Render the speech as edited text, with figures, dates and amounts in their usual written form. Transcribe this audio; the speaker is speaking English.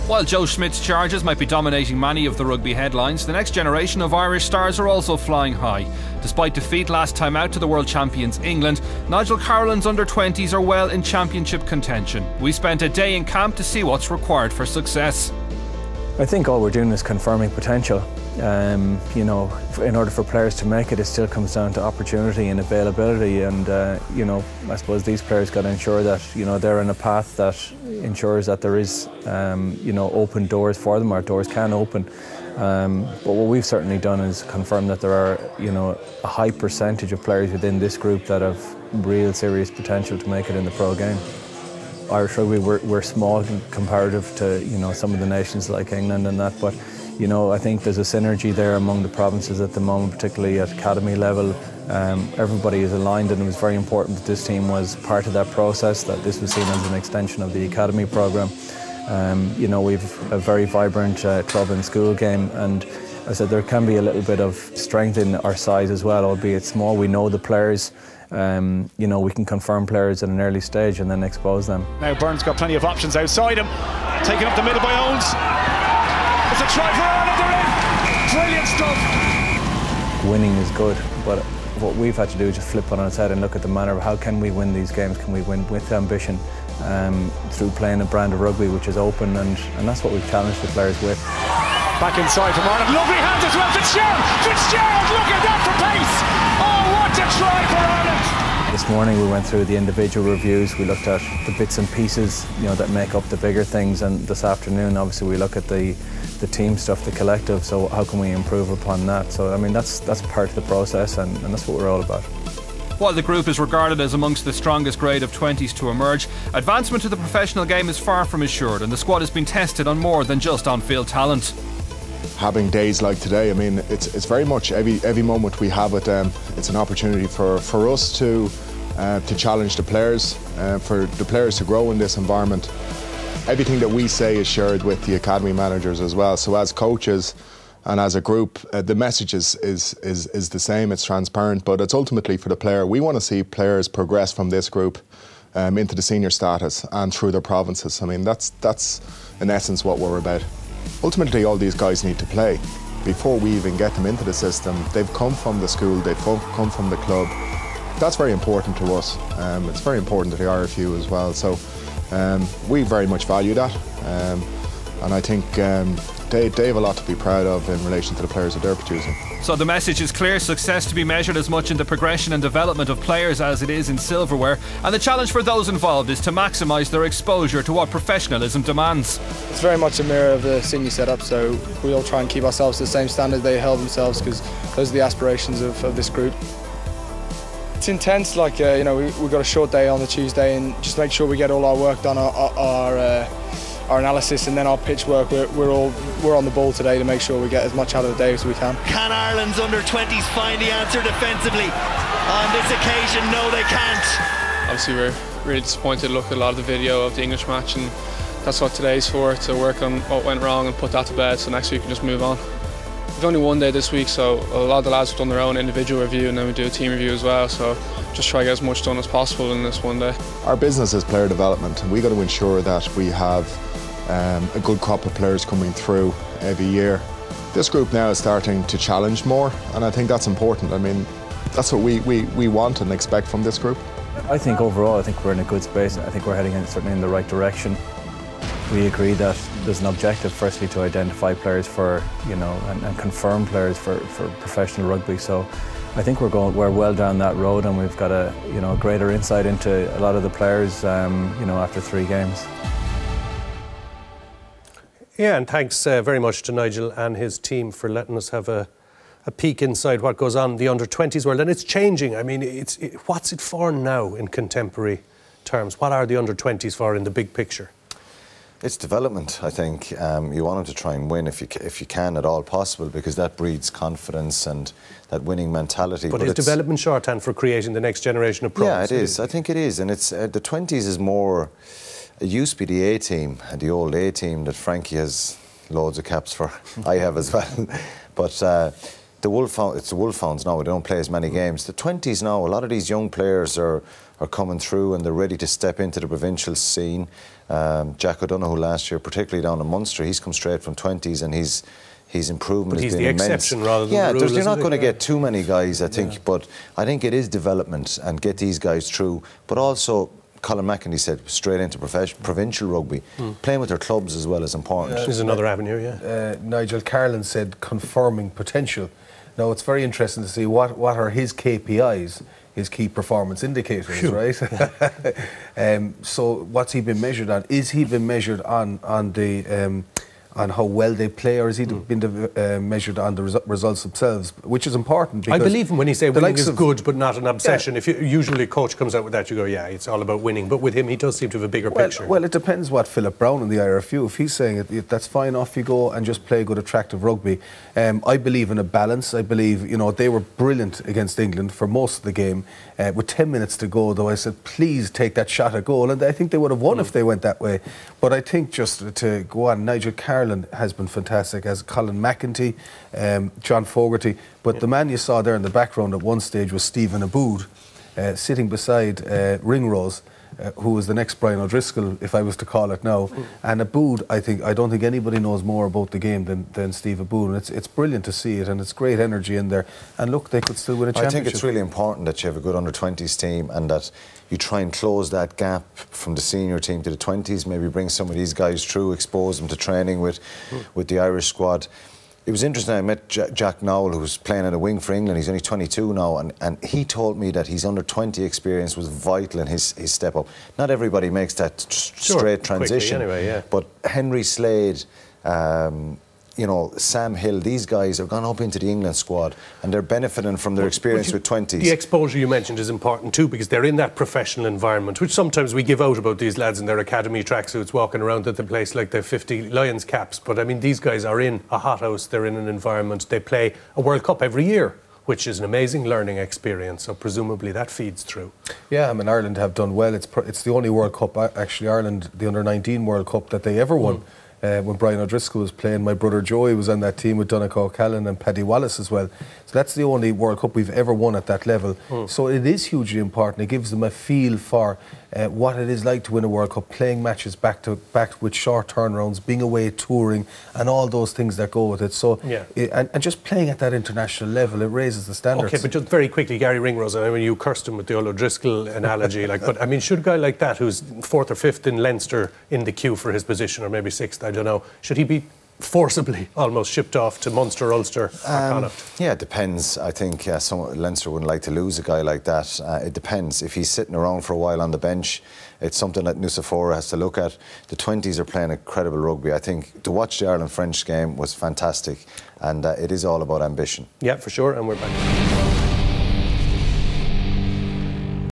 While Joe Schmidt's charges might be dominating many of the rugby headlines, the next generation of Irish stars are also flying high. Despite defeat last time out to the world champions England, Nigel Carolan's under-20s are well in championship contention. We spent a day in camp to see what's required for success. I think all we're doing is confirming potential. You know, in order for players to make it, it still comes down to opportunity and availability. And you know, I suppose these players got to ensure that they're in a path that ensures that there is open doors for them, or doors can open. But what we've certainly done is confirm that there are a high percentage of players within this group that have real serious potential to make it in the pro game. Irish rugby, we're small comparative to some of the nations like England and that, but I think there's a synergy there among the provinces at the moment, particularly at academy level. Everybody is aligned, and it was very important that this team was part of that process, that this was seen as an extension of the academy programme. We've a very vibrant club and school game, and I said there can be a little bit of strength in our size as well, albeit small. We know the players. We can confirm players at an early stage and then expose them. Now Byrne's got plenty of options outside him. Taken up the middle by Owens. It's a try for Ireland, they're in. Brilliant stuff. Winning is good, but what we've had to do is just flip it on its head and look at the manner of how can we win these games. Can we win with ambition through playing a brand of rugby which is open, and that's what we've challenged the players with. Back inside from Ireland. Lovely hands as well. Fitzgerald! Fitzgerald! Look at that for pace! Oh, what a try for Ireland! This morning we went through the individual reviews. We looked at the bits and pieces that make up the bigger things, and this afternoon obviously we look at the team stuff, the collective, so how can we improve upon that? So I mean that's part of the process, and that's what we're all about. While the group is regarded as amongst the strongest grade of 20s to emerge, advancement to the professional game is far from assured, and the squad has been tested on more than just on-field talent. Having days like today, I mean, it's very much every moment we have with them, it's an opportunity for us to challenge the players, for the players to grow in this environment. Everything that we say is shared with the academy managers as well. So as coaches and as a group, the message is the same. It's transparent, but it's ultimately for the player. We want to see players progress from this group into the senior status and through their provinces. I mean, that's in essence what we're about. Ultimately, all these guys need to play. Before we even get them into the system, they've come from the school, they've come from the club. That's very important to us. It's very important to the RFU as well. So we very much value that. And I think they have a lot to be proud of in relation to the players that they're producing. So the message is clear: success to be measured as much in the progression and development of players as it is in silverware, and the challenge for those involved is to maximise their exposure to what professionalism demands. It's very much a mirror of the senior setup, so we all try and keep ourselves to the same standard they held themselves, because those are the aspirations of this group. It's intense, like we've got a short day on the Tuesday, and just make sure we get all our work done, our analysis, and then our pitch work. We're on the ball today to make sure we get as much out of the day as we can. Can Ireland's under-20s find the answer defensively on this occasion? No, they can't. Obviously we're really disappointed to look at a lot of the video of the English match, and that's what today's for, to work on what went wrong and put that to bed, so next week we can just move on. We've only one day this week, so a lot of the lads have done their own individual review, and then we do a team review as well, so just try to get as much done as possible in this one day. Our business is player development, and we've got to ensure that we have a good crop of players coming through every year. This group now is starting to challenge more, and I think that's important. I mean, that's what we want and expect from this group. I think overall, I think we're in a good space. I think we're heading certainly in the right direction. We agree that there's an objective, firstly, to identify players for, and confirm players for professional rugby. So I think we're well down that road, and we've got a greater insight into a lot of the players, after 3 games. Yeah, and thanks very much to Nigel and his team for letting us have a peek inside what goes on in the under-20s world. And it's changing. I mean, what's it for now in contemporary terms? What are the under-20s for in the big picture? It's development, I think. You want them to try and win if you can at all possible, because that breeds confidence and that winning mentality. But is development shorthand for creating the next generation of pros? Yeah, it is. I think it is. And it's the 20s is more... It used to be the A team, the old A team that Frankie has loads of caps for. I have as well. But it's the Wolfhounds now. They don't play as many games. The 20s now, a lot of these young players are are coming through and they're ready to step into the provincial scene. Jack O'Donoghue last year, particularly down in Munster, he's come straight from 20s and his improvement but has been been immense. Exception rather than the rule, you're not going to get too many guys, I think, but I think it is development and get these guys through. But also, Colin McEnany said, straight into provincial rugby. Playing with their clubs as well is important. Is another avenue, yeah. Nigel Carlin said confirming potential. Now, it's very interesting to see what are his KPIs, his key performance indicators, right? So what's he been measured on? Is he been measured on how well they play, or has he been measured on the results themselves, which is important. Because I believe him when he says winning is of, good but not an obsession. If usually a coach comes out with that, you go, yeah, it's all about winning. But with him, he does seem to have a bigger picture. Well, it depends what Philip Brown in the IRFU, if he's saying it, that's fine, off you go and just play good, attractive rugby. I believe in a balance. I believe, you know, they were brilliant against England for most of the game. With 10 minutes to go, though, I said, please take that shot at goal. And I think they would have won if they went that way. But I think just to go on, Nigel Carlin has been fantastic, as Colin McEnany, John Fogarty. But the man you saw there in the background at one stage was Stephen Aboud, sitting beside Ringrose, who was the next Brian O'Driscoll, if I was to call it now. And Aboud, I don't think anybody knows more about the game than Steve Aboud. And it's brilliant to see it, and it's great energy in there. And look, they could still win a championship. I think it's really important that you have a good under-20s team and that you try and close that gap from the senior team to the 20s, maybe bring some of these guys through, expose them to training with the Irish squad. It was interesting, I met Jack Nowell, who was playing on the wing for England. He's only 22 now, and he told me that his under-20 experience was vital in his step up. Not everybody makes that straight transition, anyway, yeah. But Henry Slade, you know, Sam Hill, these guys have gone up into the England squad and they're benefiting from their experience with 20s. The exposure you mentioned is important too, because they're in that professional environment, which sometimes we give out about these lads in their academy tracksuits walking around at the place like they're 50 Lions caps. But I mean, these guys are in a hothouse, they're in an environment, they play a World Cup every year, which is an amazing learning experience, so presumably that feeds through. Yeah, I mean, Ireland have done well. It's the only World Cup, actually, Ireland, the Under-19 World Cup that they ever won. When Brian O'Driscoll was playing, my brother Joey was on that team with Donegal Callan and Paddy Wallace as well. So that's the only World Cup we've ever won at that level. So it is hugely important. It gives them a feel for what it is like to win a World Cup, playing matches back to back with short turnarounds, being away touring, and all those things that go with it. So and just playing at that international level, it raises the standards. Okay, but just very quickly, Gary Ringrose, I mean, you cursed him with the old O'Driscoll analogy, like, but I mean, should a guy like that, who's 4th or 5th in Leinster in the queue for his position, or maybe 6th, I don't know, should he be forcibly almost shipped off to Munster, Ulster, or Connacht? Yeah, it depends. I think Leinster wouldn't like to lose a guy like that. It depends. If he's sitting around for a while on the bench, it's something that Nusafora has to look at. The 20s are playing incredible rugby. I think to watch the Ireland-French game was fantastic, and it is all about ambition. Yeah, for sure, and we're back.